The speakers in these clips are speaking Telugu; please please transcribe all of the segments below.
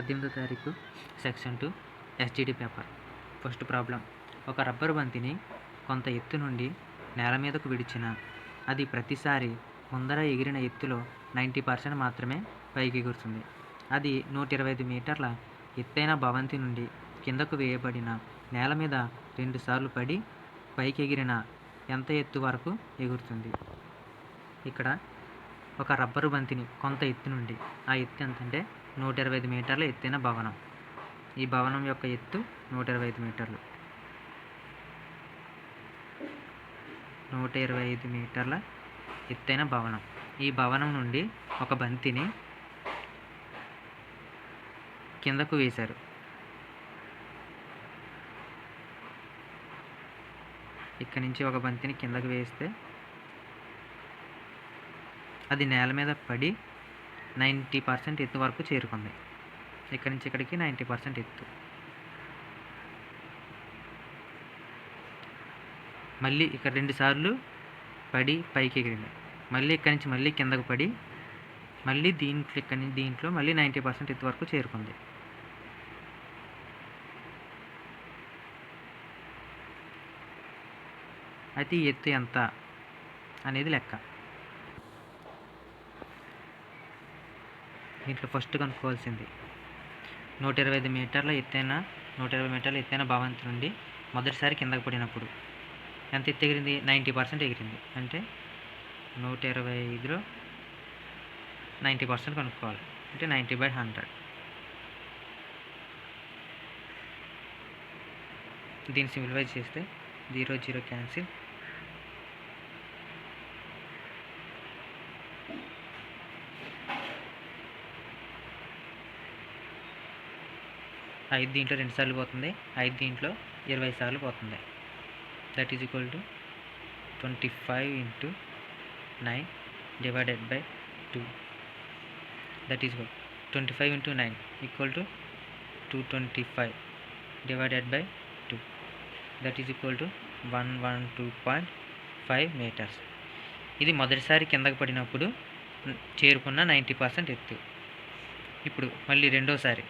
18వ తారీఖు section 2 SGT paper. First problem. ఒక రబ్బరు బంతిని కొంత ఎత్తు నుండి నేల మీదకు విడిచిన అది ప్రతిసారి ముందర ఎగిరిన ఎత్తులో 90% మాత్రమే పైకి ఎగురుతుంది. అది 125 మీటర్ల ఎత్తైన భవంతి నుండి కిందకు వేయబడిన నేల మీద 2 సార్లు పడి పైకి ఎగిరిన ఎంత ఎత్తు వరకు ఎగురుతుంది? ఇక్కడ ఒక రబ్బరు బంతిని కొంత ఎత్తు నుండి, ఆ ఎత్తు ఎంతంటే 125 మీటర్ల ఎత్తైన భవనం. ఈ భవనం యొక్క ఎత్తు 125 మీటర్లు. 125 మీటర్ల ఎత్తైన భవనం. ఈ భవనం నుండి ఒక బంతిని కిందకు వేశారు. ఇక్కడి నుంచి ఒక బంతిని కిందకు వేస్తే అది నేల మీద పడి 90% ఎత్తు వరకు చేరుకుంది. ఇక్కడి నుంచి ఇక్కడికి 90% ఎత్తు. మళ్ళీ ఇక్కడ 2 సార్లు పడి పైకి ఎగిరింది. మళ్ళీ ఇక్కడి నుంచి మళ్ళీ కిందకు పడి మళ్ళీ దీంట్లో మళ్ళీ 90% ఎత్తు వరకు చేరుకుంది. అయితే ఈ ఎత్తు ఎంత అనేది లెక్క. దీంట్లో ఫస్ట్ కనుక్కోవాల్సింది 120 మీటర్ల ఎత్తైన భవంతి నుండి మొదటిసారి కిందకు పడినప్పుడు ఎంత ఎత్తు ఎగిరింది? 90% ఎగిరింది. అంటే 125లో 90% కనుక్కోవాలి. అంటే 90/100. దీన్ని సింప్లిఫై చేస్తే 0 0 క్యాన్సిల్. 5 దీంట్లో 2 సార్లు పోతుంది. 5 దీంట్లో 20 సార్లు పోతుంది. That is equal to 25 × 9 divided by 2. That is 25 × 9 equal to 225 divided by 2. That is equal to 112.5 metres. ఇది మొదటిసారి కిందకు పడినప్పుడు చేరుకున్న 90% ఎత్తు. ఇప్పుడు మళ్ళీ రెండోసారి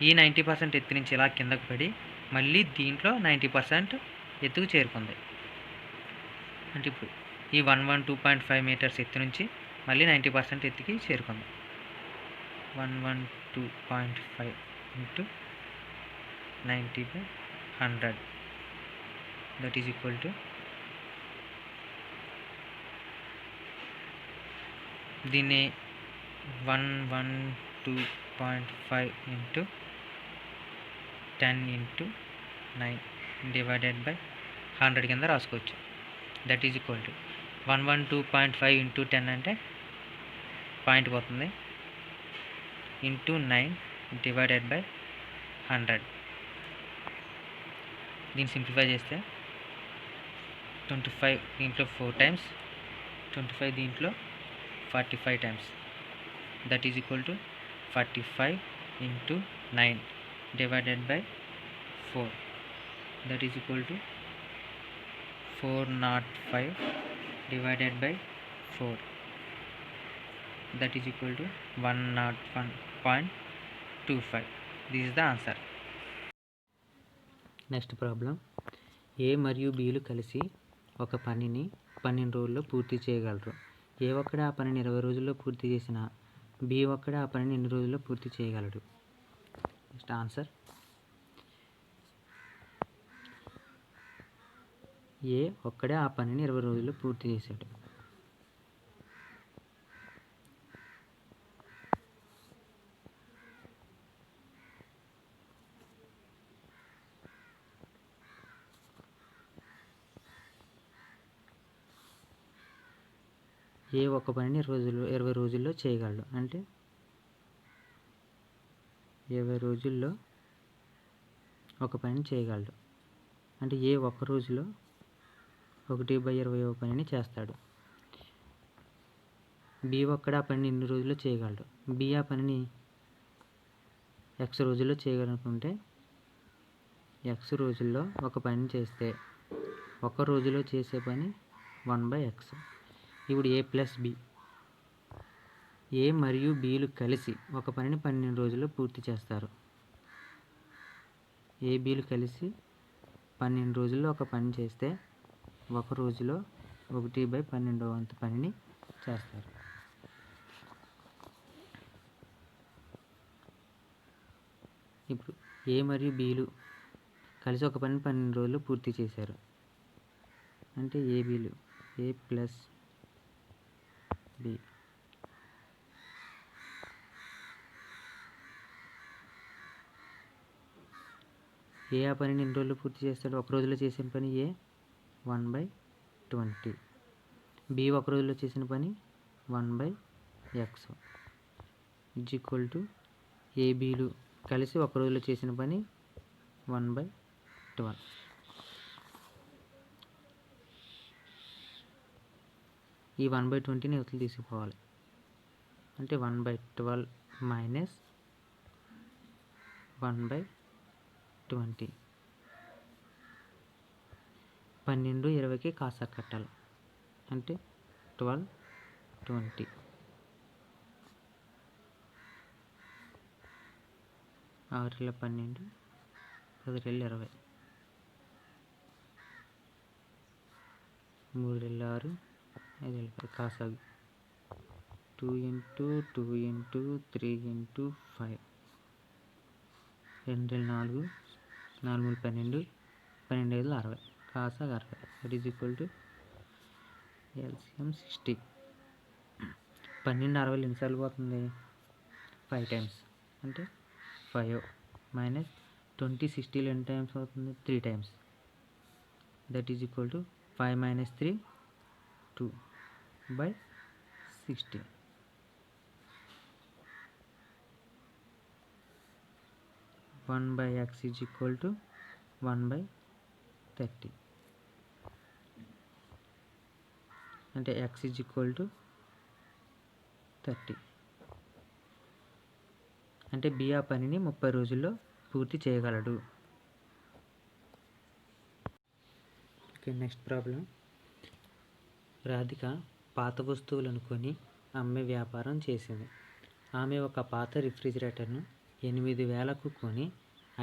ఈ 90% ఎత్తు నుంచి ఇలా కిందకు పడి మళ్ళీ దీంట్లో 90% ఎత్తుకు చేరుకుంది. అంటే ఇప్పుడు ఈ 112.5 మీటర్స్ ఎత్తు నుంచి మళ్ళీ 90% ఎత్తుకి చేరుకుంది. 112.5 × 90/100 దట్ ఈజ్ ఈక్వల్ టు దీన్ని 112.5 × 10 × 9 డివైడెడ్ బై 100 కింద రాసుకోవచ్చు. దట్ ఈజ్ ఈక్వల్ టు 112.5 × 10 అంటే పాయింట్ పోతుంది, × 9 డివైడెడ్ బై 100. దీన్ని సింప్లిఫై చేస్తే 25 దీంట్లో 4 టైమ్స్, 25 దీంట్లో 45 times. That is equal to 45 × 9 divided by 4. That is equal to 405 divided by 4. That is equal to 101.25. This is the answer. Next problem. A మరియు బిలు కలిసి ఒక పనిని 12 రోజుల్లో పూర్తి చేయగలరు. ఏ ఒక్కడే ఆ పనిని 20 రోజుల్లో పూర్తి చేసిన బి ఒక్కడే ఆ పనిని ఎన్ని రోజుల్లో పూర్తి చేయగలడు? Next answer. ఏ ఒక్కడే ఆ పనిని 20 రోజుల్లో పూర్తి చేశాడు. ఏ ఒక్క పనిని 20 రోజుల్లో చేయగలడు. అంటే 20 రోజుల్లో ఒక పనిని చేయగలడు. అంటే ఏ ఒక్క రోజులో 1/20వ పనిని చేస్తాడు. బి ఒక్కడే ఆ పనిని ఎన్ని రోజుల్లో చేయగలడు. బి ఆ పనిని x రోజుల్లో చేయగలనుకుంటే x రోజుల్లో ఒక పనిని చేస్తే ఒక రోజులో చేసే పని 1/x. ఇప్పుడు a + b ఏ మరియు బిలు కలిసి ఒక పనిని 12 రోజుల్లో పూర్తి చేస్తారు. ఏ బిలు కలిసి 12 రోజుల్లో ఒక పని చేస్తే ఒక రోజులో 1/12 వంతు పనిని చేస్తారు. ఇప్పుడు ఏ మరియు బిలు కలిసి ఒక పనిని 12 రోజుల్లో పూర్తి చేశారు అంటే ఏ బిలు ఏ ప్లస్ బి ఏ ఆ పనిని ఎన్ని రోజుల్లో పూర్తి చేస్తాడు? ఒక రోజులో చేసిన పని ఏ 1/20. బి ఒక రోజులో చేసిన పని 1/x ఈజ్ ఈక్వల్ టు ఏ బిలు కలిసి ఒక రోజులో చేసిన పని 1/12. ఈ 1/20ని అవతల తీసుకోవాలి అంటే 1/12 మైనస్ 1/20. 12 20కి కాసా కట్టాలి అంటే 12 20. 6 12 10 20 3 6 5 10 Kasa 2 into 2 into 3 into 5 2 4 4 12 12 5 60 Kasa 60 that is equal to LCM 60. 12 60 ఎన్నిసార్లు పోతుంది? 5 times అంటే 5 మైనస్ 20 60 ఎన్ని టైమ్స్ అవుతుంది? 3 times. That is equal to 5 minus 3 2/60. 1/x is equal to 1/30 అంటే x ఈజ్ ఈక్వల్ టు 30 అంటే బి ఆ పనిని 30 రోజుల్లో పూర్తి చేయగలడు. Okay, next problem. రాధిక పాత వస్తువులను కొని అమ్మే వ్యాపారం చేసింది. ఆమె ఒక పాత రిఫ్రిజిరేటర్ను 8,000కు కొని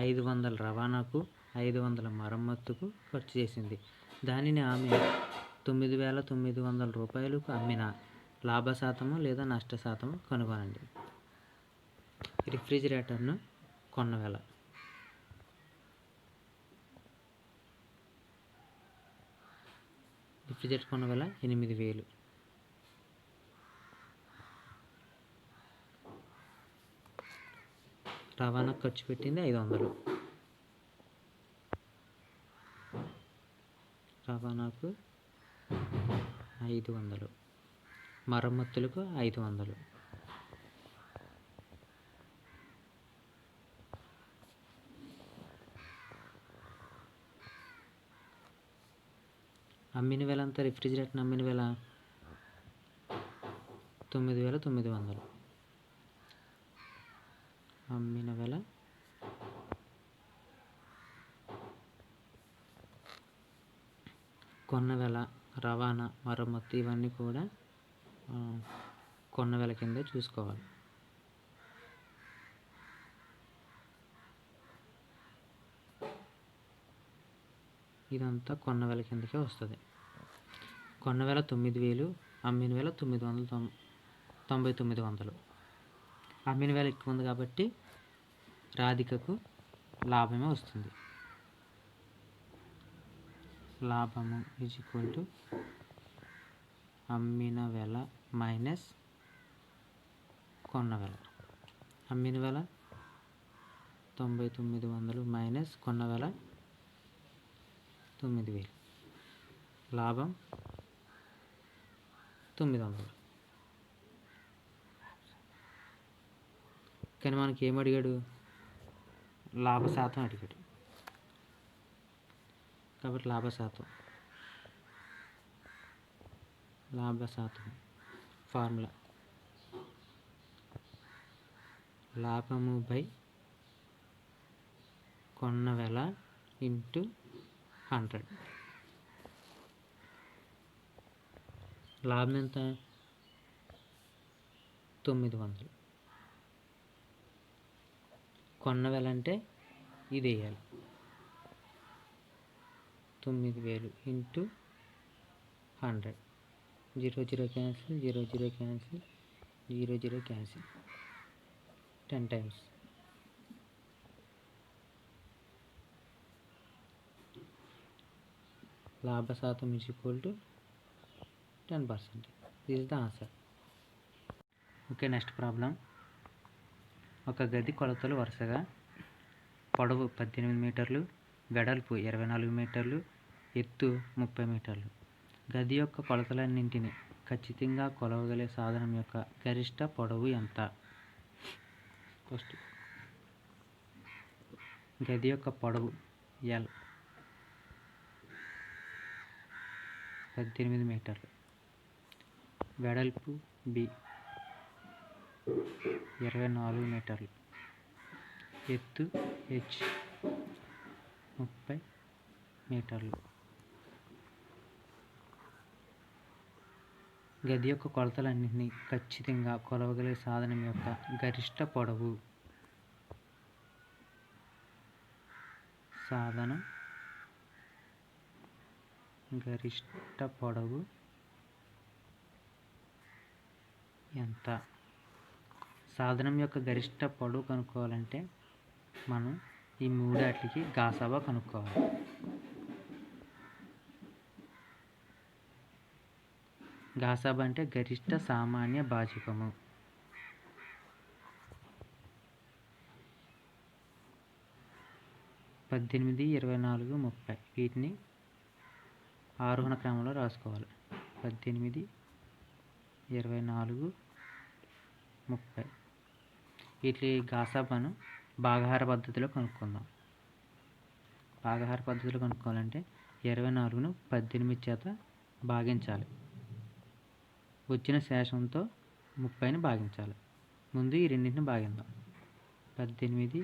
500 రవాణాకు 500 మరమ్మతుకు ఖర్చు చేసింది. దానిని ఆమె 9,900 రూపాయలకు అమ్మిన లాభశాతము లేదా నష్టశాతము కనుగొనండి. రిఫ్రిజిరేటర్ను కొన్న వెల రిఫ్రిజిరేటర్ కొన్న వెల 8,000. రవాణా ఖర్చు పెట్టింది 500. రవాణాకు 500, మరమ్మతులకు 500. అమ్మిన వెల అంతా రిఫ్రిజిరేటర్ అమ్మిన వెల 9,900. అమ్మిన వెల కొన్న వెల రవాణా మరమ్మతు ఇవన్నీ కూడా కొన్న వెల కింద చూసుకోవాలి. ఇదంతా కొన్న వెల కిందకే వస్తుంది. కొన్న వెల 9,000, అమ్మిన వెల 9,900. అమ్మిన వెల ఎక్కువ ఉంది కాబట్టి రాధికకు లాభమే వస్తుంది. లాభము ఈజ్ ఈక్వల్ టు అమ్మిన వెల మైనస్ కొన్న వెల. అమ్మిన వెల 9,900 మైనస్ కొన్న వెల 9,000. లాభం 900. కానీ మనకి ఏం అడిగాడు? లాభశాతం అడిగాడు. కాబట్టి లాభశాతం ఫార్ములా లాభము బై కొన్న వెల ఇంటూ 100. లాభం ఎంత? 900. కొన్న వెల అంటే ఇది వేయాలి. 9000 into 100. 0 0 cancel, 0 0 cancel, 0 0 cancel. 10 times. లాభ శాతం is equal to 10%. This is the answer. Okay, next problem. ఒక గది కొలతలు వరుసగా పొడవు 18 మీటర్లు, వెడల్పు 24 మీటర్లు, ఎత్తు 30 మీటర్లు. గది యొక్క కొలతలన్నింటినీ ఖచ్చితంగా కొలవగల సాధనం యొక్క గరిష్ట పొడవు ఎంత? ఫస్ట్ గది యొక్క పొడవు L 18 మీటర్లు, వెడల్పు B 24 మీటర్లు, ఎత్తు H 30 మీటర్లు. గది యొక్క కొలతలన్నింటినీ ఖచ్చితంగా కొలవగల సాధనం యొక్క గరిష్ట పొడవు. సాధనం గరిష్ట పొడవు ఎంత? సాధనం యొక్క గరిష్ట పొడవు కనుక్కోవాలంటే మనం ఈ మూడాటికి గాసాబా కనుక్కోవాలి. గాసాబా అంటే గరిష్ట సామాన్య భాజకము. పద్దెనిమిది, 24, 30 వీటిని ఆరోహణ క్రమంలో రాసుకోవాలి. 18, 24, 30. వీటి గాసాబాను భాగాహార పద్ధతిలో కనుక్కుందాం. భాగాహార పద్ధతిలో కనుక్కోవాలంటే 24ను 18 చేత భాగించాలి. వచ్చిన శేషంతో 30ని భాగించాలి. ముందు ఈ రెండింటిని భాగిద్దాం. 18,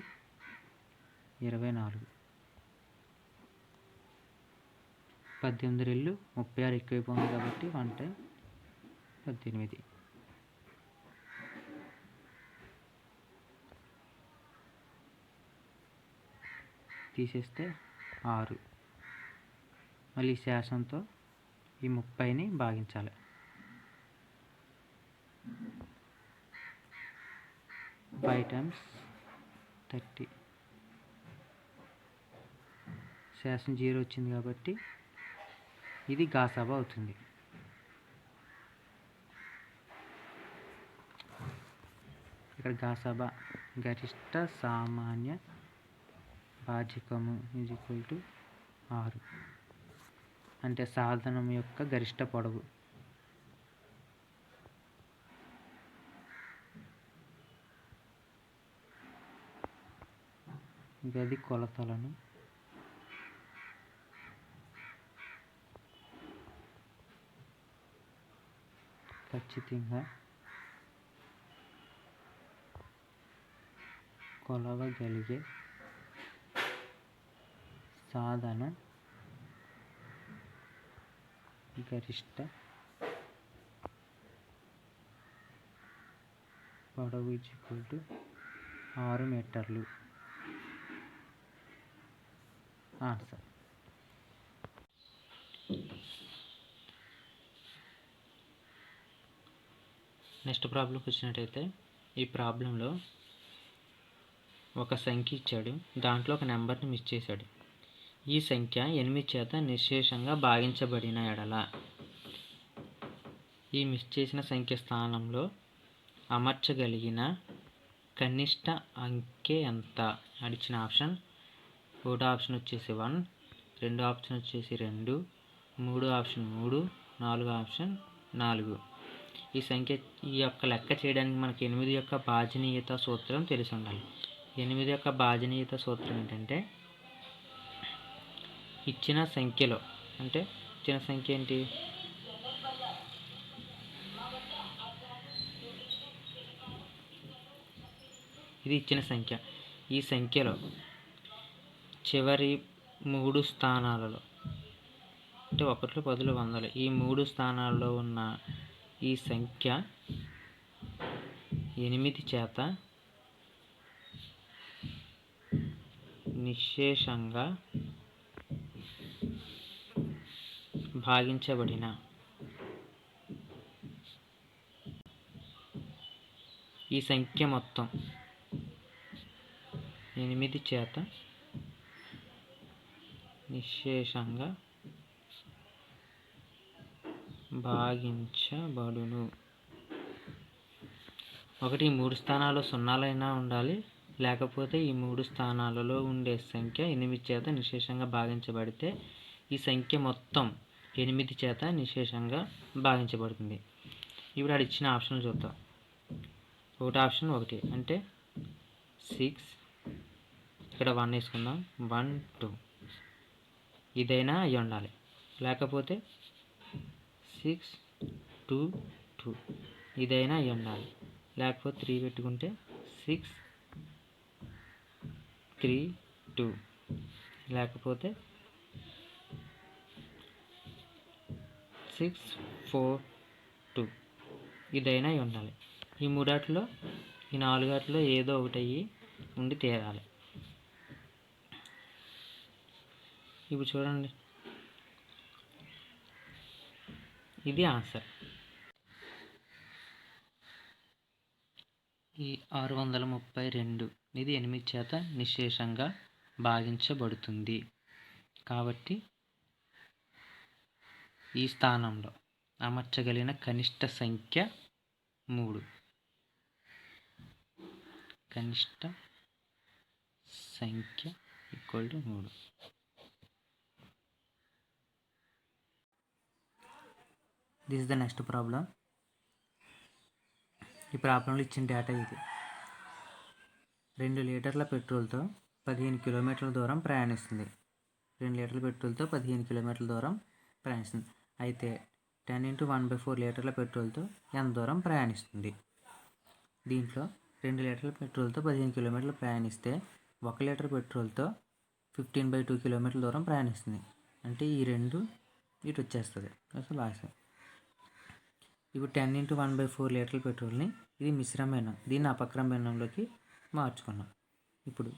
24. 18 రెళ్ళు 36 ఎక్కువైపోయింది కాబట్టి 1 టైం 18. తీసేస్తే 6. మళ్ళీ శేషంతో ఈ 30ని భాగించాలి. 5 times 30. శేషం 0 వచ్చింది కాబట్టి ఇది గాసాబా అవుతుంది. ఇక్కడ గాసాబా గరిష్ట సామాన్య భాజకము ఈజ్ ఈక్వల్ టు 6. అంటే సాధనం యొక్క గరిష్ట పొడవు. గది కొలతలను ఖచ్చితంగా కొలవగలిగే సాధనం గరిష్ట పొడవు ఈజ్ ఈక్వల్ టు 6 మీటర్లు. ఆన్సర్. నెక్స్ట్ ప్రాబ్లంకి వచ్చినట్టయితే ఈ ప్రాబ్లంలో ఒక సంఖ్య ఇచ్చాడు, దాంట్లో ఒక నెంబర్ని మిస్ చేశాడు. ఈ సంఖ్య 8 చేత నిశ్శేషంగా భాగించబడిన ఎడల ఈ మిస్ చేసిన సంఖ్య స్థానంలో అమర్చగలిగిన కనిష్ట అంకె ఎంత? అడిచిన ఆప్షన్. ఒకటో ఆప్షన్ వచ్చేసి 1, రెండో ఆప్షన్ వచ్చేసి 2, మూడో ఆప్షన్ 3, నాలుగో ఆప్షన్ 4. ఈ యొక్క లెక్క చేయడానికి మనకి 8 యొక్క భాజనీయత సూత్రం తెలిసి ఉండాలి. 8 యొక్క భాజనీయత సూత్రం ఏంటంటే ఇచ్చిన సంఖ్యలో, అంటే ఇచ్చిన సంఖ్య ఏంటి? ఇది ఇచ్చిన సంఖ్య. ఈ సంఖ్యలో చివరి 3 స్థానాలలో, అంటే 1, 10, 100 ఈ 3 స్థానాల్లో ఉన్న ఈ సంఖ్య 8 చేత నిశ్శేషంగా భాగించబడిన ఈ సంఖ్య మొత్తం 8 చేత నిశ్శేషంగా భాగించబడును. ఒకటి ఈ 3 స్థానాల్లో సున్నాలైనా ఉండాలి, లేకపోతే ఈ 3 స్థానాలలో ఉండే సంఖ్య 8 చేత నిశ్శేషంగా భాగించబడితే ఈ సంఖ్య మొత్తం 8 చేత నిశ్శేషంగా భాగించబడుతుంది. ఇప్పుడు అది ఇచ్చిన ఆప్షన్లు చూద్దాం. ఒకటి ఆప్షన్ 1 అంటే 6, ఇక్కడ 1 వేసుకుందాం, 1 2 ఇదైనా అయ్యి ఉండాలి, లేకపోతే 6 2 2 ఇదైనా అయ్యి ఉండాలి, లేకపోతే 3 పెట్టుకుంటే 6 3 2 లేకపోతే 6 4 2 ఇదైనా అయి ఉండాలి. ఈ 3 ఈ 4 ఏదో ఒకటి అయ్యి ఉండి తీరాలి. ఇప్పుడు చూడండి, ఇది ఆన్సర్. ఈ 632 ఇది 8 చేత నిశ్శేషంగా భాగించబడుతుంది. కాబట్టి ఈ స్థానంలో అమర్చగలిగిన కనిష్ట సంఖ్య 3. కనిష్ట సంఖ్య = 3. This is the next problem. ఈ ప్రాబ్లంలో ఇచ్చిన డేటా ఇది. 2 లీటర్ల పెట్రోల్తో 15 కిలోమీటర్ల దూరం ప్రయాణిస్తుంది. 2 లీటర్ల పెట్రోల్తో 15 కిలోమీటర్ల దూరం ప్రయాణిస్తుంది. అయితే 10 × 1/4 లీటర్ల పెట్రోల్తో ఎంత దూరం ప్రయాణిస్తుంది? దీంట్లో 2 లీటర్ల పెట్రోల్తో 15 కిలోమీటర్లు ప్రయాణిస్తే 1 లీటర్ పెట్రోల్తో 15/2 కిలోమీటర్ల దూరం ప్రయాణిస్తుంది. అంటే ఈ 2 ఇటు వచ్చేస్తుంది. అసలు లాస్ట్. ఇప్పుడు 10 × 1/4 లీటర్ల పెట్రోల్ని ఇది మిశ్రమ భిన్నం, దీన్ని అపక్రమ భిన్నంలోకి మార్చుకున్నాం. ఇప్పుడు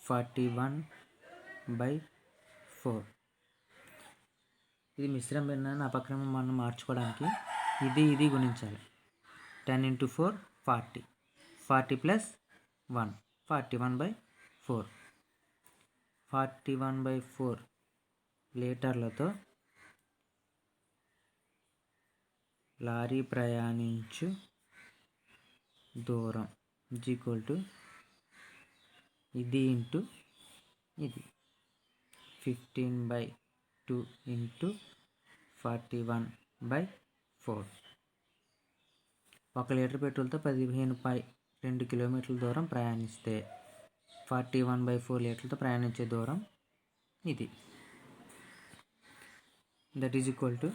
41/4 ఇది మిశ్రమ భిన్నాన్ని అపక్రమం మనం మార్చుకోవడానికి ఇది గుణించాలి. 10 × 4 40, 40 + 1 41/4. 41/4 లీటర్లతో లారీ ప్రయాణించు దూరం = ఇది ఇంటూ ఇది 15/2 × 41/4. 1 లీటర్ పెట్రోల్తో 15.2 కిలోమీటర్ల దూరం ప్రయాణిస్తే 41/4 లీటర్లతో ప్రయాణించే దూరం ఇది. That is equal to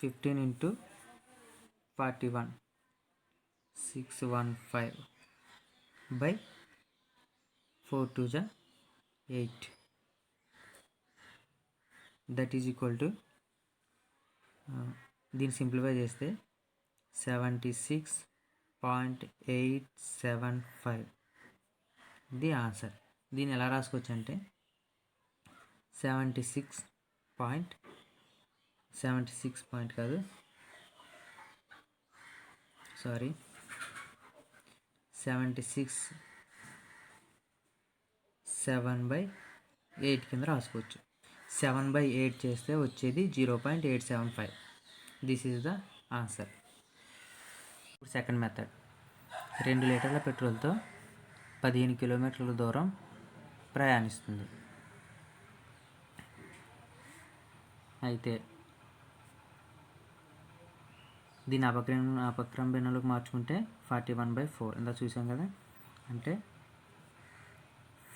15 × 41 615/4 2 8. That is equal to దీన్ని సింప్లిఫై చేస్తే 76.875 ఇది ఆన్సర్. దీన్ని ఎలా రాసుకోవచ్చు అంటే 76 కాదు, సారీ 76 7/8 కింద రాసుకోవచ్చు. 7/8 చేస్తే వచ్చేది 0.875. This is the answer. Second method. 2 లీటర్ల పెట్రోల్తో 15 కిలోమీటర్ల దూరం ప్రయాణిస్తుంది. అయితే దీన్ని అపక్రమ భిన్నంలోకి మార్చుకుంటే 41/4 ఇందా చూసాం కదా, అంటే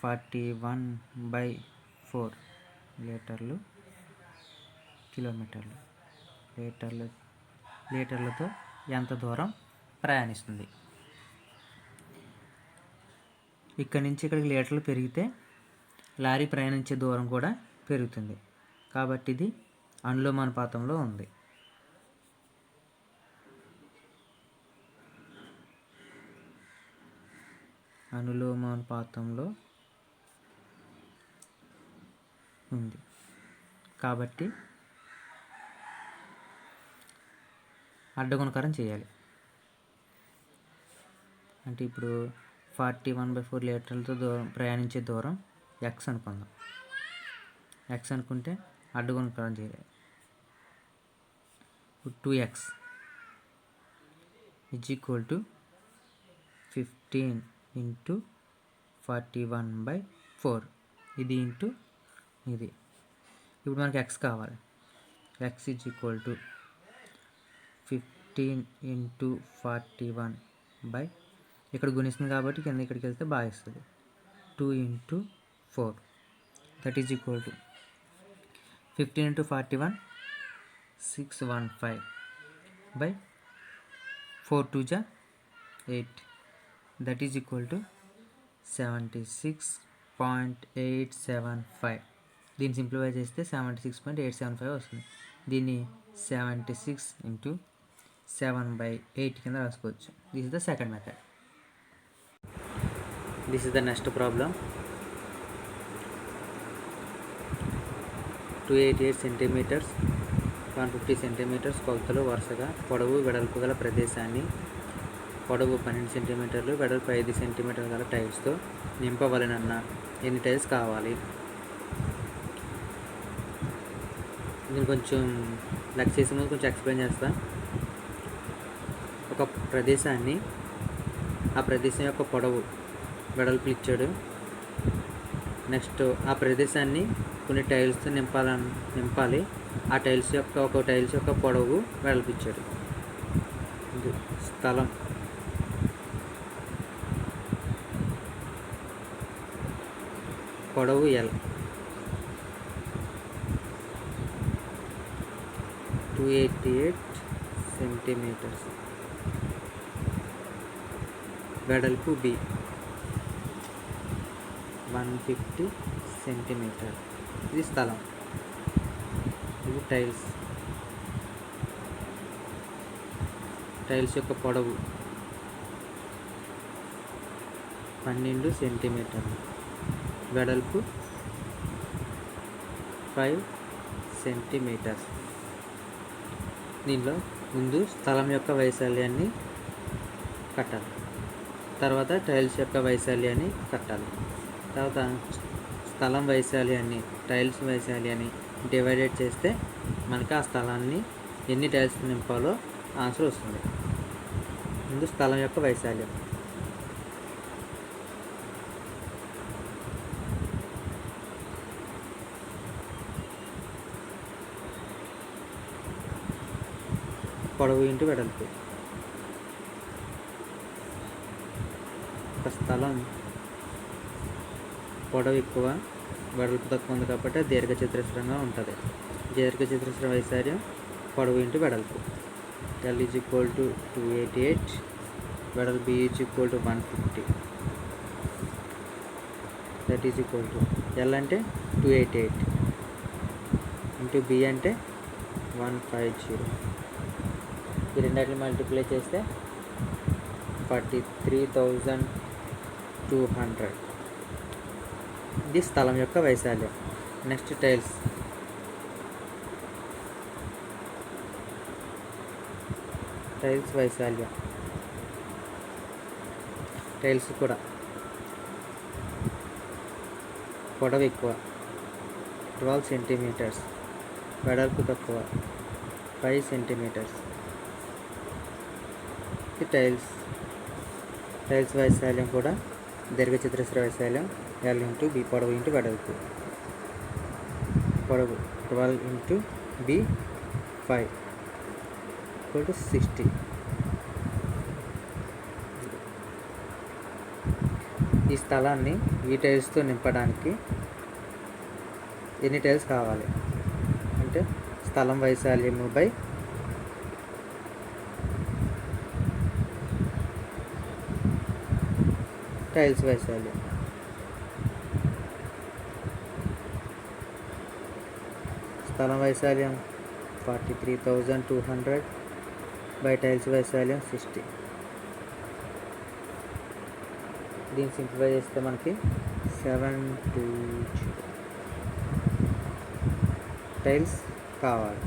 41/4 లీటర్లతో ఎంత దూరం ప్రయాణిస్తుంది. ఇక్కడి నుంచి ఇక్కడికి లీటర్లు పెరిగితే లారీ ప్రయాణించే దూరం కూడా పెరుగుతుంది. కాబట్టి ఇది అనులోమానుపాతంలో ఉంది. అనులోమానుపాతంలో ఉంది. కాబట్టి అడ్డగుణకారం చేయాలి. అంటే ఇప్పుడు 41/4 లీటర్లతో ప్రయాణించే దూరం x అనుకుందాం. x అనుకుంటే అడ్డగుణకారం చేయాలి. 2x = 15 × 41/4 ఇది ఇంటూ ఇది. ఇప్పుడు మనకి x కావాలి. x = 15 × 41/, ఇక్కడ గుణిస్తుంది కాబట్టి కింద ఇక్కడికి వెళ్తే భాగిస్తుంది. 2 × 4 that is equal to 15 × 41 615/4 2 = 8 that is equal to 76.875. దీన్ని సింప్లిఫై చేస్తే 76.875 వస్తుంది. దీన్ని 76 × 7/8 కింద రాసుకోవచ్చు. This is the second method. This is the next problem. 288 centimetres 150 centimetres కొలతలు వరుసగా పొడవు వెడల్పు గల ప్రదేశాన్ని పొడవు 12 సెంటీమీటర్లు వెడల్పు 5 సెంటీమీటర్ల గల టైల్స్తో నింపవలెనన్న ఎన్ని టైల్స్ కావాలి? నేను కొంచెం లెక్క చేసే ముందు కొంచెం ఎక్స్ప్లెయిన్ చేస్తా. ఒక ప్రదేశాన్ని, ఆ ప్రదేశం యొక్క పొడవు వెడల్పు ఇచ్చాడు. నెక్స్ట్ ఆ ప్రదేశాన్ని కొన్ని టైల్స్తో నింపాలి. ఆ టైల్స్ యొక్క టైల్స్ యొక్క పొడవు వెడల్పు ఇచ్చాడు. స్థలం పొడవు L 288 సెంటీమీటర్స్, వెడల్పు B 150 సెంటీమీటర్. ఇది స్థలం. ఇది టైల్స్ యొక్క పొడవు 12 సెంటీమీటర్లు, వెడల్పు 5 సెంటీమీటర్స్. దీనిలో ముందు స్థలం యొక్క వైశాల్యాన్ని కట్టాలి, తర్వాత టైల్స్ యొక్క వైశాల్యాన్ని కట్టాలి, తర్వాత స్థలం వైశాల్యాన్ని టైల్స్ వైశాల్యాన్ని డివైడెడ్ చేస్తే మనకి ఆ స్థలాన్ని ఎన్ని టైల్స్ నింపాలో ఆన్సర్ వస్తుంది. ముందు స్థలం యొక్క వైశాల్యం. పొడవు ఇంటూ వెడల్పు. ఒక స్థలం పొడవు ఎక్కువ వెడల్పు తక్కువ ఉంది కాబట్టి అది దీర్ఘచతురస్రంగా ఉంటుంది. దీర్ఘచతురస్ర వైశాల్యం పొడవు ఇంటూ వెడల్పు. L = 288, వెడల్పు B = 150. That is equal to L అంటే 288 ఇంటూ B అంటే 150. ఈ రెండింటిని మల్టిప్లై చేస్తే 43,200. ఇది స్థలం యొక్క వైశాల్యం. Next tiles. టైల్స్ వైశాల్యం. టైల్స్ కూడా పొడవు ఎక్కువ 12 సెంటీమీటర్స్, వెడల్పు తక్కువ 5 సెంటీమీటర్స్. ఈ టైల్స్ వైశాల్యం కూడా దీర్ఘచతురస్ర వైశాల్యం L × B, పొడవు ఇంటూ వెడల్పు. పొడవు 12 × B 5 = 60. ఈ స్థలాన్ని ఈ టైల్స్తో నింపడానికి ఎన్ని టైల్స్ కావాలి అంటే స్థలం వైశాల్యము బై టైల్స్ వైశాల్యం. స్థలం వైశాల్యం 43,200 బై టైల్స్ వైశాల్యం 60. దీన్ని సింప్లిఫై చేస్తే మనకి 7 to టైల్స్ కావాలి.